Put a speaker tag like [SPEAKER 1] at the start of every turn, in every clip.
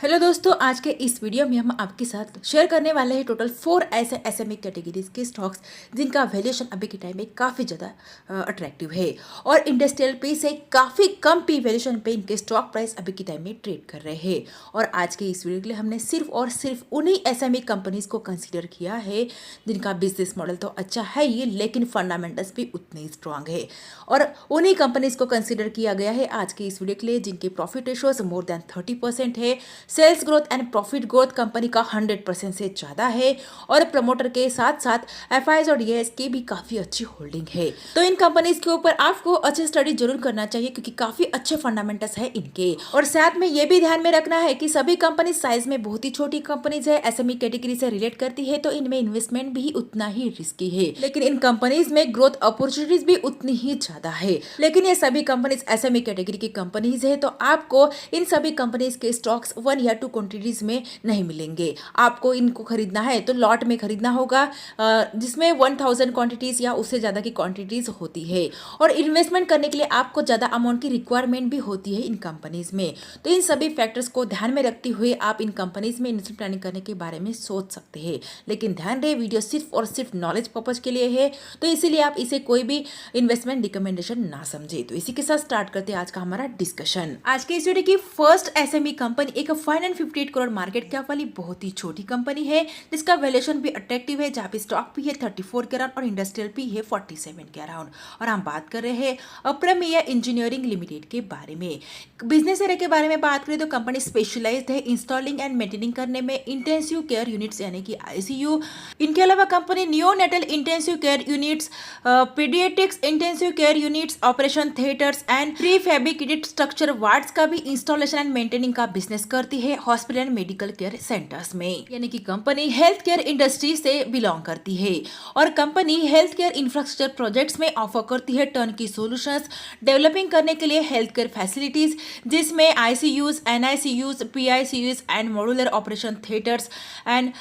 [SPEAKER 1] Hello दोस्तों, आज के इस वीडियो में हम आपके साथ शेयर करने वाले हैं टोटल 4 ऐसे एसएमई कैटेगरीज के स्टॉक्स जिनका वैल्यूएशन अभी के टाइम में काफ़ी ज़्यादा अट्रैक्टिव है और इंडस्ट्रियल पी से काफ़ी कम पी वैल्यूएशन पे इनके स्टॉक प्राइस अभी के टाइम में ट्रेड कर रहे हैं। और आज के इस वीडियो के लिए हमने सिर्फ और सिर्फ उन्हीं एसएमई कंपनीज को कंसिडर किया है जिनका बिजनेस मॉडल तो अच्छा है ही, लेकिन फंडामेंटल्स भी उतने ही स्ट्रांग है। और उन्हीं कंपनीज को कंसिडर किया गया है आज के इस वीडियो के लिए जिनके प्रॉफिट रेशियोज मोर देन 30% है। Sales growth and profit growth company का 100% से ज़्यादा है और प्रमोटर के साथ साथ एफआईएस और डीएस की भी काफ़ी अच्छी होल्डिंग है। तो इन कंपनीज के ऊपर आपको अच्छी स्टडी जरूर करना चाहिए क्योंकि काफ़ी अच्छे फंडामेंटल्स है इनके। और साथ में ये भी ध्यान में रखना है कि सभी कंपनी साइज में बहुत ही छोटी कंपनीज है, एसएमई कैटेगरी से रिलेट करती है, तो इनमें इन्वेस्टमेंट भी उतना ही रिस्की है। लेकिन इन कंपनीज में ग्रोथ अपॉर्चुनिटीज भी उतनी ही ज्यादा है। लेकिन ये सभी कंपनीज एसएमई कैटेगरी की कंपनीज है, तो आपको इन सभी कंपनीज के स्टॉक्स 1 या 2 क्वांटिटीज में नहीं मिलेंगे। आपको इनको खरीदना है तो लॉट में खरीदना होगा जिसमें 1000 क्वांटिटीज या उससे ज्यादा की क्वांटिटीज होती है। और इन्वेस्टमेंट करने के लिए आपको ज्यादा अमाउंट की रिक्वायरमेंट भी होती है इन कंपनीज में। तो इन सभी फैक्टर्स को ध्यान में रखते हुए आप इन कंपनीज में इन्वेस्टमेंट प्लानिंग करने के बारे में सोच सकते हैं। लेकिन ध्यान रहे, वीडियो सिर्फ और सिर्फ नॉलेज पर्पज के लिए है, तो इसीलिए आप इसे कोई भी इन्वेस्टमेंट रिकमेंडेशन ना समझे। तो इसी के साथ स्टार्ट करते हैं आज का हमारा डिस्कशन। आज के इस वीडियो की फर्स्ट एसएमई कंपनी एक 558 करोड़ मार्केट कैप वाली बहुत ही छोटी कंपनी है जिसका वैल्यूएशन भी अट्रैक्टिव है, जहाँ पे स्टॉक भी है 34 के अराउंड और इंडस्ट्रियल भी है 47 के अराउंड। और हम बात कर रहे हैं अप्रमेय इंजीनियरिंग लिमिटेड के बारे में। बिजनेस एरिया के बारे में बात करें तो कंपनी स्पेशलाइज्ड है इंस्टॉलिंग एंड मेंटेनिंग करने में इंटेंसिव केयर यूनिट्स यानी कि आईसीयू। इनके अलावा company neonatal intensive care units, paediatrics intensive care units, operation theatres and prefabricated structure wards का भी इंस्टॉलेशन एंड मेंटेनिंग का बिजनेस करती है hospital and medical care centres में। यानी कि कंपनी हेल्थ केयर इंडस्ट्री से बिलोंग करती है और company health care infrastructure projects में ऑफर करती है टर्नकी सॉल्यूशंस डेवलपिंग करने के लिए हेल्थ केयर फैसिलिटीज, जिसमें ICUs, NICUs, PICUs and modular operation theatres and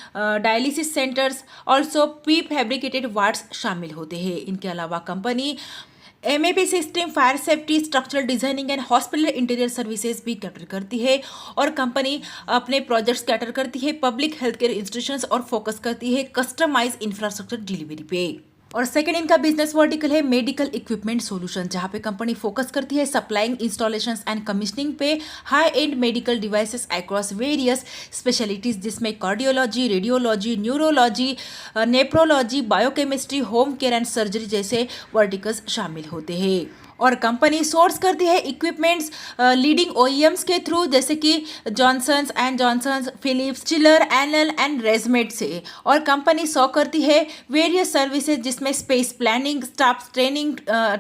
[SPEAKER 1] dialysis centres, also prefabricated wards शामिल होते हैं। इनके अलावा company MAP system, fire safety, structural designing and hospital interior services भी कैटर करती है। और कंपनी अपने प्रोजेक्ट्स कैटर करती है पब्लिक हेल्थ केयर इंस्टीट्यूशंस और फोकस करती है कस्टमाइज इंफ्रास्ट्रक्चर डिलीवरी पे। और सेकंड इनका बिजनेस वर्टिकल है मेडिकल इक्विपमेंट सॉल्यूशन, जहां पे कंपनी फोकस करती है सप्लाइंग इंस्टॉलेशंस एंड कमीशनिंग पे high and medical devices across various specialities, जिसमें cardiology, radiology, neurology, nephrology, biochemistry, home care and surgery जैसे वर्टिकल्स शामिल होते हैं। और कंपनी सोर्स करती है इक्विपमेंट्स लीडिंग ओईएम्स के थ्रू, जैसे कि Johnsons and Johnsons, Philips, Schiller, NL and ResMed से। और कंपनी सॉ करती है वेरियस सर्विसेज जिसमें space planning, staff training,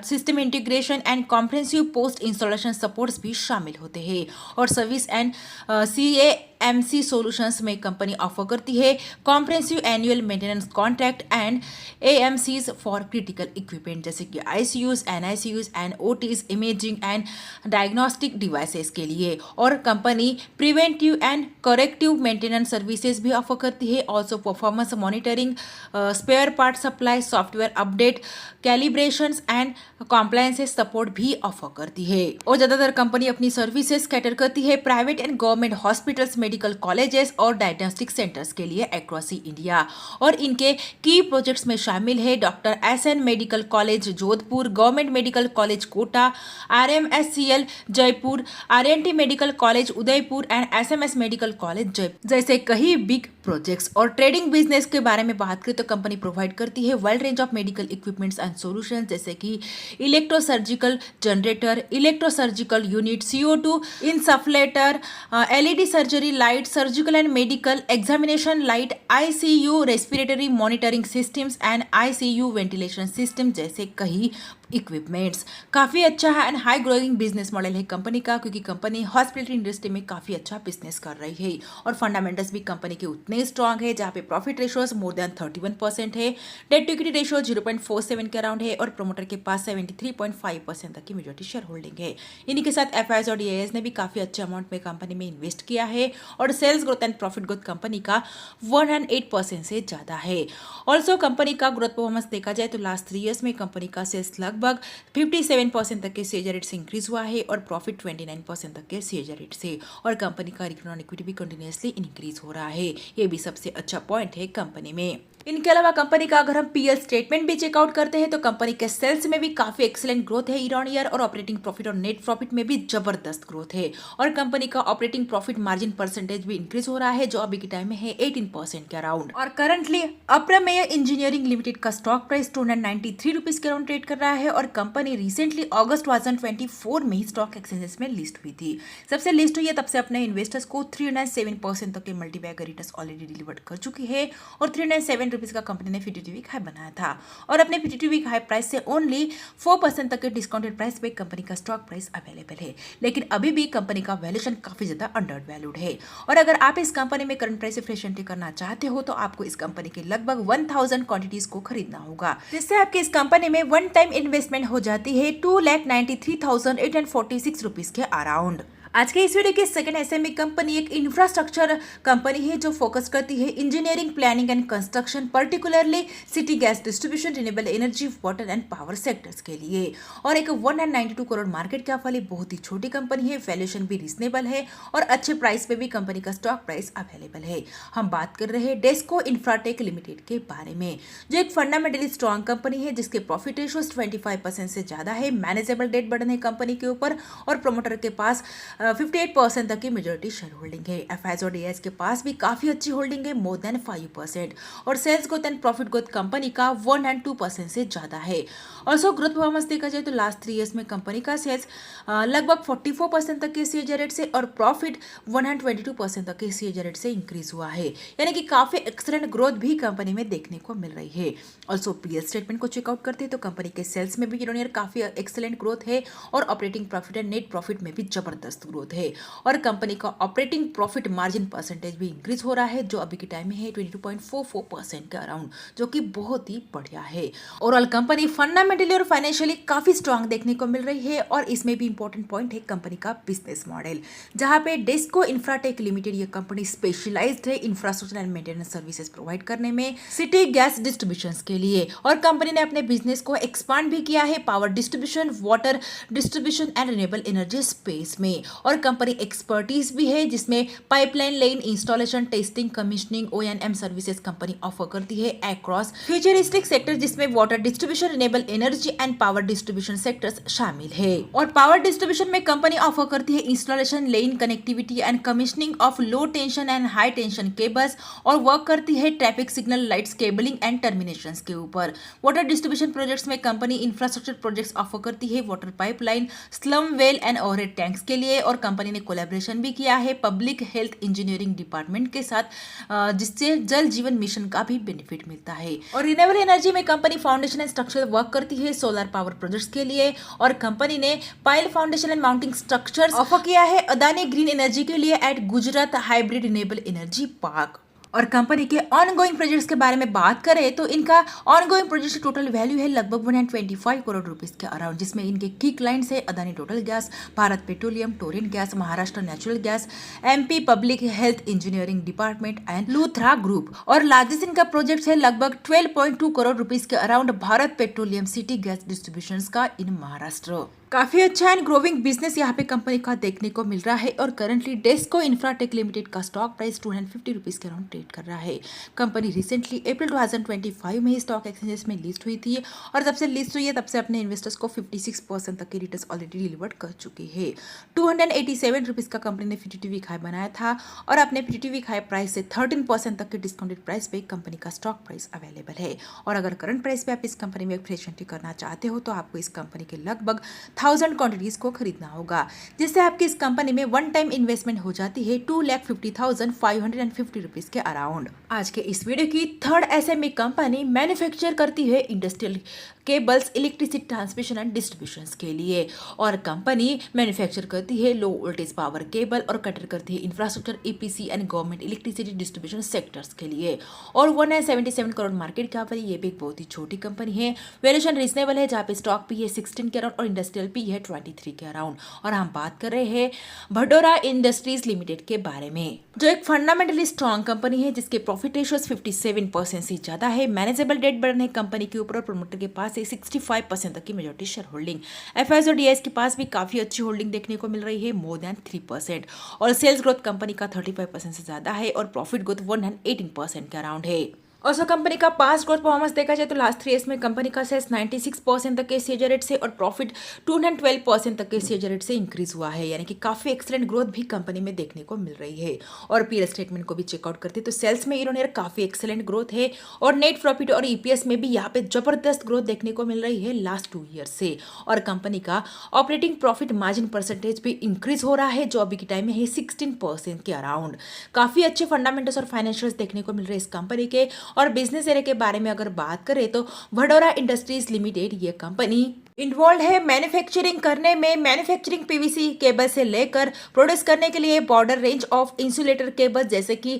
[SPEAKER 1] system integration and comprehensive post installation supports भी शामिल होते हैं। और सर्विस एंड सीएएमसी सॉल्यूशंस में कंपनी ऑफर करती है comprehensive annual maintenance contract and AMCs for critical equipment, जैसे कि ICUs, NICUs and OTs, imaging and diagnostic devices के लिए। और company preventive and corrective maintenance services भी ऑफर करती है, also performance monitoring, spare part supply, software update, calibrations and compliances support भी offer करती है। और ज़्यादातर कंपनी अपनी सर्विसेज कैटर करती है private and government hospitals, medical colleges और डायग्नोस्टिक सेंटर्स के लिए अक्रॉस इंडिया। और इनके की प्रोजेक्ट्स में शामिल है doctor SN medical college Jodhpur, government medical college Kota, RMSCL Jaipur, RNT medical college Udaipur and SMS medical college Jaipur जैसे कई बिग प्रोजेक्ट्स। और ट्रेडिंग बिजनेस के बारे में बात करें तो कंपनी प्रोवाइड करती है wide range of medical equipments and solutions, जैसे कि electrosurgical generator, electrosurgical unit, CO2 insufflator, LED surgery light, surgical and medical examination light, ICU respiratory monitoring systems and ICU ventilation system जैसे कई equipments. काफ़ी अच्छा है and high growing business model है company का, क्योंकि कंपनी हॉस्पिटल इंडस्ट्री में काफ़ी अच्छा बिजनेस कर रही है। और फंडामेंटल्स भी कंपनी के उतने स्ट्रांग है, जहाँ पे प्रॉफिट रेशियोज मोर देन 31% है, डेट टू इक्विटी रेशियो 0.47 के अराउंड है और प्रमोटर के पास 73.5% तक की मेजॉरिटी शेयर होल्डिंग है। इन्हीं के साथ एफआईएस और डीआईएस ने भी काफ़ी अच्छे अमाउंट में कंपनी में इन्वेस्ट किया है और sales growth and profit growth company का 108% से ज़्यादा है। ऑल्सो कंपनी का ग्रोथ परफॉर्मेंस देखा जाए तो लास्ट 3 ईयर्स में कंपनी का सेल्स लगभग लगभग 57% तक के सीएजी रेट से इंक्रीज हुआ है और प्रॉफिट 29% तक के सीएजी रेट से, और कंपनी का रिटर्न ऑन इक्विटी भी कंटिन्यूअसली इंक्रीज हो रहा है। ये भी सबसे अच्छा पॉइंट है कंपनी में। इनके अलावा कंपनी का अगर हम पीएल स्टेटमेंट भी चेकआउट करते हैं तो कंपनी के सेल्स में भी काफी एक्सीलेंट ग्रोथ है ईयर ऑन ईयर, और ऑपरेटिंग प्रॉफिट और नेट प्रॉफिट में भी जबरदस्त ग्रोथ है, और कंपनी का ऑपरेटिंग प्रॉफिट मार्जिन परसेंटेज भी इंक्रीज हो रहा है जो अभी के टाइम में है 18% के अराउंड। और करंटली अप्रमेय इंजीनियरिंग लिमिटेड का स्टॉक प्राइस 293 रुपीज के अराउंड ट्रेड कर रहा है, और कंपनी रिसेंटली अगस्त 2024 में ही स्टॉक एक्सचेंजेस में लिस्ट हुई थी। सबसे लिस्ट हुई है तब से अपने इन्वेस्टर्स को 307% तक के मल्टीबैगर रिटर्न्स ऑलरेडी डिलीवर्ड कर चुकी है, और 307 रुपीज का कंपनी ने 52 वीक हाई बनाया था, और अपने 52 वीक हाई प्राइस से ओनली 4% तक के डिस्काउंटेड प्राइस पे कंपनी का स्टॉक प्राइस अवेलेबल है। लेकिन अभी भी कंपनी का वैल्यूएशन काफी ज्यादा अंडर वैल्यूड है, और अगर आप इस कंपनी में करंट प्राइस से फ्रेश एंट्री करना चाहते हो तो आपको इस कंपनी के लगभग 1000 क्वांटिटीज को खरीदना होगा, जिससे आपके इस कंपनी में वन टाइम इन्वेस्टमेंट हो जाती है 2,93,846 रुपीज के अराउंड। आज के इस वीडियो की सेकंड एसएमई कंपनी एक इंफ्रास्ट्रक्चर कंपनी है जो फोकस करती है engineering, planning and construction, particularly city gas distribution, renewable energy, water and power sectors के लिए, और एक 192 करोड़ मार्केट कैप वाली बहुत ही छोटी कंपनी है। वैल्यूएशन भी रीजनेबल है और अच्छे प्राइस पे भी कंपनी का स्टॉक प्राइस अवेलेबल है। हम बात कर रहे हैं डेस्को इंफ्राटेक लिमिटेड के बारे में, जो एक फंडामेंटली स्ट्रॉन्ग कंपनी है जिसके प्रॉफिट रेशियो 25% से ज्यादा है, मैनेजेबल डेट बर्डन है कंपनी के ऊपर, और प्रमोटर के पास 58% तक की मेजोरिटी शेयर होल्डिंग है। एफआईएस और डीआईएस के पास भी काफी अच्छी होल्डिंग है, मोर देन 5%, और sales growth and profit growth company का 1 और 2% से ज्यादा है। ऑल्सो ग्रोथ परफॉर्मेंस देखा जाए तो लास्ट 3 ईयर्स में कंपनी का सेल्स लगभग 44% तक के सीएजी रेट से और प्रॉफिट 122% तक के सीएजी रेट से इंक्रीज हुआ है, यानी कि काफी एक्सीलेंट ग्रोथ भी कंपनी में देखने को मिल रही है। ऑल्सो पीएल स्टेटमेंट को चेकआउट करते हैं तो कंपनी के सेल्स में भी ईयर ऑन ईयर काफी एक्सीलेंट ग्रोथ है, और operating profit and net profit में भी जबरदस्त ग्रोथ है, और कंपनी का ऑपरेटिंग प्रॉफिट मार्जिन परसेंटेज भी इंक्रीज हो रहा है जो अभी के टाइम में है 22.44% के अराउंड, जो कि बहुत ही बढ़िया है। ओवरऑल कंपनी फंडामेंटली और फाइनेंशियली काफी स्ट्रांग देखने को मिल रही है, और इसमें भी इंपॉर्टेंट पॉइंट है कंपनी का बिजनेस मॉडल, जहां पे डेस्को इंफ्राटेक लिमिटेड ये कंपनी स्पेशलाइज्ड है infrastructure and maintenance services provide करने में सिटी गैस डिस्ट्रीब्यूशन के लिए, और कंपनी ने अपने बिजनेस को एक्सपांड भी किया है power distribution, water distribution and renewable energy space में, और कंपनी एक्सपर्टीज भी है जिसमें pipeline line installation, testing, commissioning, O&M services company offer करती है अक्रॉस फ्यूचरिस्टिक सेक्टर, जिसमें water distribution, renewable energy and power distribution sectors शामिल है। और पावर डिस्ट्रीब्यूशन में कंपनी ऑफर करती है installation, line connectivity and commissioning of low tension and high tension cables, और वर्क करती है traffic signal lights, cabling and termination के ऊपर। वाटर डिस्ट्रीब्यूशन प्रोजेक्ट्स में कंपनी इंफ्रास्ट्रक्चर प्रोजेक्ट्स ऑफर करती है water pipeline, slum well and overhead tanks के लिए, और कंपनी ने कोलैबोरेशन भी किया है पब्लिक हेल्थ इंजीनियरिंग डिपार्टमेंट के साथ, जिससे जल जीवन मिशन का भी बेनिफिट मिलता है। और रिन्यूएबल एनर्जी में company foundation and structural work करती है सोलर पावर प्रोजेक्ट्स के लिए, और कंपनी ने pile foundation and mounting structures offer किया है अदानी ग्रीन एनर्जी के लिए at Gujarat hybrid renewable energy park. और कंपनी के ऑनगोइंग प्रोजेक्ट्स के बारे में बात करें तो इनका ऑनगोइंग प्रोजेक्ट की टोटल वैल्यू है लगभग 125 करोड़ रुपीस के अराउंड, जिसमें इनके की क्लाइंट्स है Adani total gas, Bharat petroleum, Torrent gas, Maharashtra natural gas, MP public health engineering department and Luthra group. और लार्जेस्ट इनका प्रोजेक्ट है लगभग 12.2 करोड़ रुपीस के around Bharat petroleum city gas distribution का इन महाराष्ट्र। काफी अच्छा एंड ग्रोविंग बिजनेस यहाँ पे कंपनी का देखने को मिल रहा है, और करंटली डेस्को इंफ्राटेक लिमिटेड का स्टॉक प्राइस 250 रुपीस के अराउंड ट्रेड कर रहा है। कंपनी रिसेंटली अप्रैल 2025 में ही स्टॉक एक्सचेंजेस में लिस्ट हुई थी, और जब से लिस्ट हुई है तब से अपने इन्वेस्टर्स को 56% तक के रिटर्न्स ऑलरेडी डिलीवर्ड कर चुकी है। 287 रुपीस का कंपनी ने 52 वीक हाई बनाया था, और अपने 52 वीक हाई प्राइस से 13% तक के डिस्काउंटेड प्राइस पे कंपनी का स्टॉक प्राइस अवेलेबल है। और अगर करंट प्राइस पे आप इस कंपनी में फ्रेश एंट्री करना चाहते हो तो आपको इस कंपनी के लगभग 1000 क्वांटिटीज को खरीदना होगा, जिससे आपकी इस कंपनी में वन टाइम इन्वेस्टमेंट हो जाती है 2,50,550 रुपीज के अराउंड। आज के इस वीडियो की थर्ड एसएमई कंपनी मैन्युफैक्चर करती है industrial cables, electricity transmission and distribution के लिए, और कंपनी मैन्युफैक्चर करती है लो वोल्टेज पावर केबल और कटर करती है infrastructure, EPC and government electricity distribution sectors के लिए, और 177 करोड़ मार्केट कैप वाली ये भी एक बहुत ही छोटी कंपनी है। वैल्यूएशन रीजनेबल है, जहाँ पे स्टॉक भी है 16 के अराउंड और इंडस्ट्रियल पी है 23 के अराउंड। और हम बात कर रहे हैं भडोरा इंडस्ट्रीज लिमिटेड के बारे में, जो एक फंडामेंटली स्ट्रॉन्ग कंपनी है जिसके प्रॉफिट रेशियोज 57% से ज्यादा है। मैनेजेबल डेट बर्डन है कंपनी के ऊपर और प्रमोटर के पास 65% तक की मेजॉरिटी शेयर होल्डिंग। एफआईएस और डीआईएस के पास भी काफी अच्छी होल्डिंग देखने को मिल रही है, मोर देन 3%। और सेल्स ग्रोथ कंपनी का 35% से ज्यादा है और प्रॉफिट ग्रोथ 118% के अराउंड है। और सो कंपनी का पास्ट ग्रोथ परफॉर्मेंस देखा जाए तो लास्ट 3 ईयर्स में कंपनी का सेल्स 96% तक के सीएजी रेट से और प्रॉफिट 212% तक के सीएजी रेट से इंक्रीज हुआ है, यानी कि काफी एक्सीलेंट ग्रोथ भी कंपनी में देखने को मिल रही है। और पीयर स्टेटमेंट को भी चेकआउट करते तो सेल्स में ईयर ऑन ईयर काफी एक्सीलेंट ग्रोथ है और नेट प्रॉफिट और ईपीएस में भी यहाँ पे जबरदस्त ग्रोथ देखने को मिल रही है लास्ट 2 ईयर से। और कंपनी का ऑपरेटिंग प्रॉफिट मार्जिन परसेंटेज भी इंक्रीज हो रहा है, जो अभी के टाइम में है 16% के अराउंड। काफी अच्छे फंडामेंटल्स और फाइनेंशियल्स देखने को मिल रहे हैं इस कंपनी के। और बिजनेस एरिया के बारे में अगर बात करें तो भडोरा इंडस्ट्रीज लिमिटेड ये कंपनी इन्वॉल्व है मैन्युफैक्चरिंग करने में। मैन्युफैक्चरिंग पीवीसी केबल से लेकर प्रोड्यूस करने के लिए broader range of insulator cable जैसे कि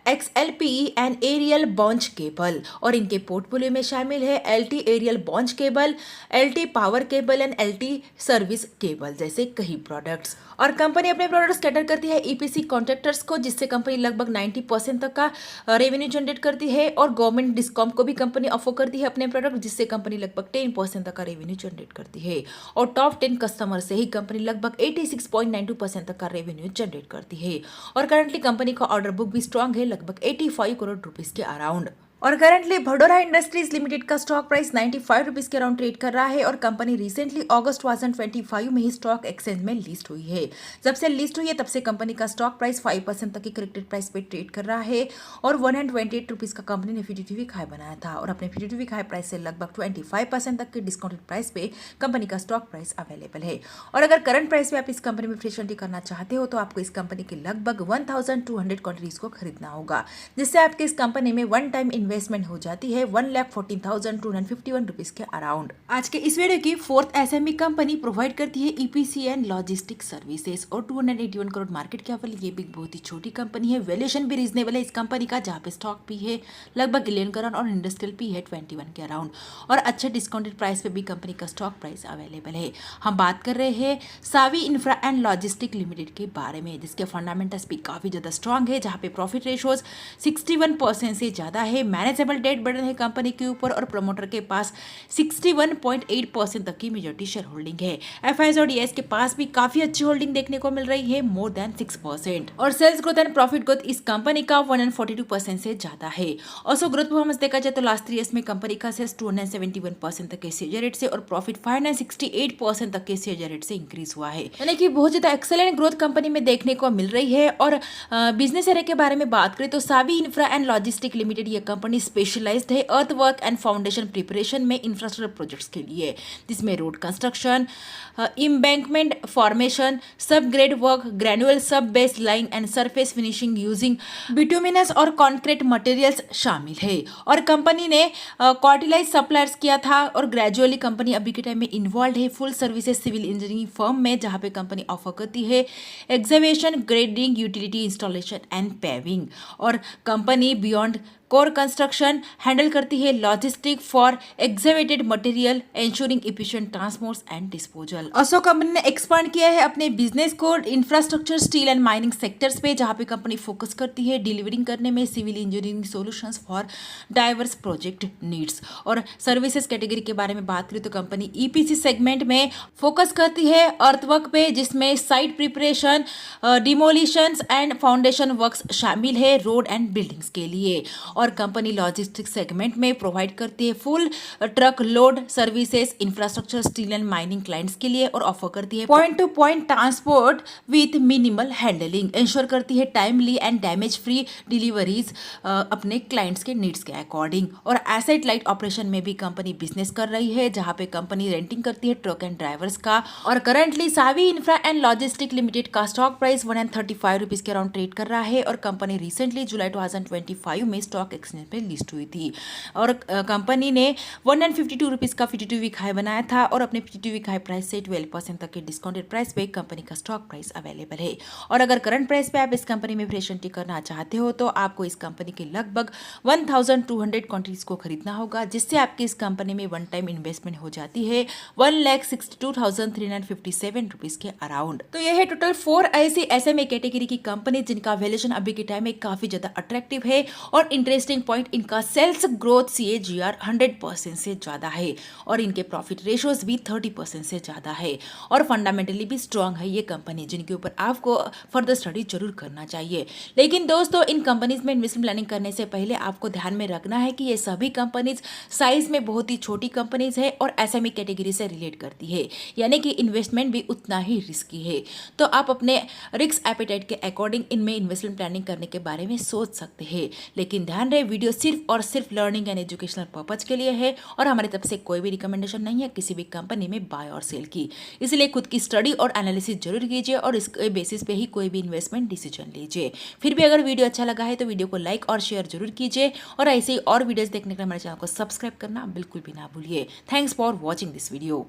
[SPEAKER 1] XLPE and aerial bunched cable. और इनके पोर्टफोलियो में शामिल है LT aerial bunched cable, LT power cable and LT service cable जैसे कई प्रोडक्ट्स। और कंपनी अपने प्रोडक्ट्स कैटर करती है EPC कॉन्ट्रैक्टर्स को, जिससे कंपनी लगभग 90% तक का रेवेन्यू जनरेट करती है। और गवर्नमेंट डिस्कॉम को भी कंपनी ऑफर करती है अपने प्रोडक्ट, जिससे कंपनी लगभग 10% तक का रेवेन्यू जनरेट करती है। और टॉप 10 कस्टमर से ही कंपनी लगभग 86.92% तक का रेवेन्यू जनरेट करती है। और करंटली कंपनी का ऑर्डर बुक भी स्ट्रांग है, लगभग 85 करोड़ रुपीस के अराउंड। और करंटली भडोरा इंडस्ट्रीज लिमिटेड का स्टॉक प्राइस 95 रुपीस के अराउंड ट्रेड कर रहा है। और कंपनी रिसेंटली अगस्त 2025 में ही स्टॉक एक्सचेंज में लिस्ट हुई है। जब से लिस्ट हुई है तब से कंपनी का स्टॉक प्राइस 5% तक की करेक्टेड प्राइस पे ट्रेड कर रहा है। और 128 रुपीस का कंपनी ने फिफ्टी हाई बनाया था और अपने फिफ्टी हाई प्राइस से लगभग 25% तक की डिस्काउंटेड प्राइस पे कंपनी का स्टॉक प्राइस अवेलेबल है। और अगर करंट प्राइस में आप इस कंपनी में फ्रेश एंट्री करना चाहते हो तो आपको इस कंपनी की लगभग 1200 क्वांटिटीज को खरीदना होगा, जिससे आपके इस कंपनी में वन टाइम इन्वेस्टमेंट हो जाती है 1,14,251 रुपीस के अराउंड। आज के इस वीडियो की 4th एसएमई कंपनी प्रोवाइड करती है ईपीसी एंड लॉजिस्टिक सर्विसेज और 281 करोड़ मार्केट कैप वाली ये भी बहुत ही छोटी कंपनी है। वैल्यूएशन भी रीजनेबल है इस कंपनी का, जहाँ पे स्टॉक पी है लगभग 11 करोड़ और इंडस्ट्रियल पी है 21 के अराउंड। और अच्छे डिस्काउंटेड प्राइस पे भी कंपनी का स्टॉक प्राइस अवेलेबल है। हम बात कर रहे हैं सावी इंफ्रा एंड लॉजिस्टिक लिमिटेड के बारे में, जिसके फंडामेंटल्स भी काफी ज्यादा स्ट्रॉन्ग है, जहाँ पे प्रॉफिट रेशियोज 61% से ज्यादा है। मैनेजेबल डेट बर्डन है कंपनी के ऊपर और प्रमोटर के पास 61.8% तक की मेजॉरिटी शेयर होल्डिंग है। एफआईएस और डीआईएस के पास भी काफी अच्छी होल्डिंग देखने को मिल रही है, मोर देन 6%। और sales growth and profit growth इस कंपनी का 142% से ज्यादा है। ऑल्सो ग्रोथ परफॉर्मेंस देखा जाए तो लास्ट 3 ईयर्स में कंपनी का सेल्स 271% तक के सीएजी रेट से और प्रॉफिट 568% तक के सीएजी रेट से इंक्रीज हुआ है, यानी कि बहुत ज्यादा एक्सेलेंट ग्रोथ कंपनी में देखने को मिल रही है। और बिजनेस एरिया के बारे में बात करें तो सावी इंफ्रा एंड लॉजिस्टिक लिमिटेड ये कंपनी स्पेशलाइज्ड है अर्थ वर्क एंड फाउंडेशन प्रिपरेशन में इंफ्रास्ट्रक्चर प्रोजेक्ट्स के लिए, जिसमें रोड कंस्ट्रक्शन, एम्बैंकमेंट फॉर्मेशन, सब ग्रेड वर्क, ग्रेनुअल सब base line and surface finishing using bituminous और कॉन्क्रीट मटेरियल्स शामिल है। और कंपनी ने क्वार्टिलाइज सप्लायर्स किया था और ग्रेजुअली कंपनी अभी के टाइम में इन्वॉल्व है full services civil engineering firm में, जहाँ पे कंपनी ऑफर करती है excavation, grading, utility installation and paving. और company beyond core construction handle करती है logistic for excavated material ensuring efficient transport and disposal. Also company ने एक्सपांड किया है अपने बिजनेस को infrastructure, steel and mining sectors पे, जहाँ पे कंपनी फोकस करती है डिलीवरिंग करने में civil engineering solutions for diverse project needs. और सर्विसेज कैटेगरी के बारे में बात करें तो कंपनी ईपीसी सेगमेंट में फोकस करती है अर्थवर्क पे, जिसमें site preparation, demolitions and foundation works शामिल है रोड एंड बिल्डिंग्स के लिए। और कंपनी लॉजिस्टिक्स सेगमेंट में प्रोवाइड करती है full truck load services infrastructure, steel and mining clients के लिए और ऑफर करती है point to point transport with minimal handling, ensure करती है timely and damage free deliveries अपने क्लाइंट्स के नीड्स के अकॉर्डिंग। और एसेट लाइट ऑपरेशन में भी कंपनी बिजनेस कर रही है, जहां पे कंपनी रेंटिंग करती है ट्रक एंड ड्राइवर्स का। और currently Savy infra and logistic limited का स्टॉक प्राइस 135 रुपीज के अराउंड ट्रेड कर रहा है। और कंपनी रिसेंटली जुलाई 2025 में स्टॉक स्टॉक एक्सचेंज पे लिस्ट हुई थी और कंपनी ने 152 रुपीज़ का 52 वीक हाई बनाया था और अपने 52 वीक हाई प्राइस से 12% तक के डिस्काउंटेड प्राइस पे कंपनी का स्टॉक प्राइस अवेलेबल है। और अगर करंट प्राइस पे आप इस कंपनी में फ्रेश एंट्री करना चाहते हो तो आपको इस कंपनी के लगभग 1200 क्वांटिटीज को खरीदना होगा, जिससे आपकी इस कंपनी में वन टाइम इन्वेस्टमेंट हो जाती है 1,62,357 रुपीज़ के अराउंड। तो यह है टोटल 4 ऐसी एसएमई कैटेगरी की कंपनी जिनका वैल्यूएशन अभी के टाइम में काफी ज्यादा अट्रैक्टिव है और इंटरेस्टिंग पॉइंट इनका सेल्स ग्रोथ CAGR 100% से ज्यादा है और इनके प्रॉफिट रेशियोज भी 30% से ज्यादा है और फंडामेंटली भी स्ट्रांग है ये कंपनी, जिनके ऊपर आपको फर्दर स्टडी जरूर करना चाहिए। लेकिन दोस्तों, इन कंपनीज में इन्वेस्टमेंट प्लानिंग करने से पहले आपको ध्यान में रखना है कि ये सभी कंपनीज साइज में बहुत ही छोटी कंपनीज है और एसएमई कैटेगरी से रिलेट करती है, यानी कि इन्वेस्टमेंट भी उतना ही रिस्की है। तो आप अपने रिस्क एपेटाइट के अकॉर्डिंग इनमें इन्वेस्टमेंट प्लानिंग करने के बारे में सोच सकते हैं। लेकिन ध्यान रहे, वीडियो सिर्फ और सिर्फ लर्निंग एंड एजुकेशनल पर्पज के लिए है और हमारी तरफ से कोई भी रिकमेंडेशन नहीं है किसी भी कंपनी में बाय और सेल की। इसलिए खुद की स्टडी और एनालिसिस जरूर कीजिए और इसके बेसिस पे ही कोई भी इन्वेस्टमेंट डिसीजन लीजिए। फिर भी अगर वीडियो अच्छा लगा है तो वीडियो को लाइक और शेयर जरूर कीजिए और ऐसे ही और वीडियोस देखने के लिए हमारे चैनल को सब्सक्राइब करना बिल्कुल भी ना भूलिए। Thanks for watching this video.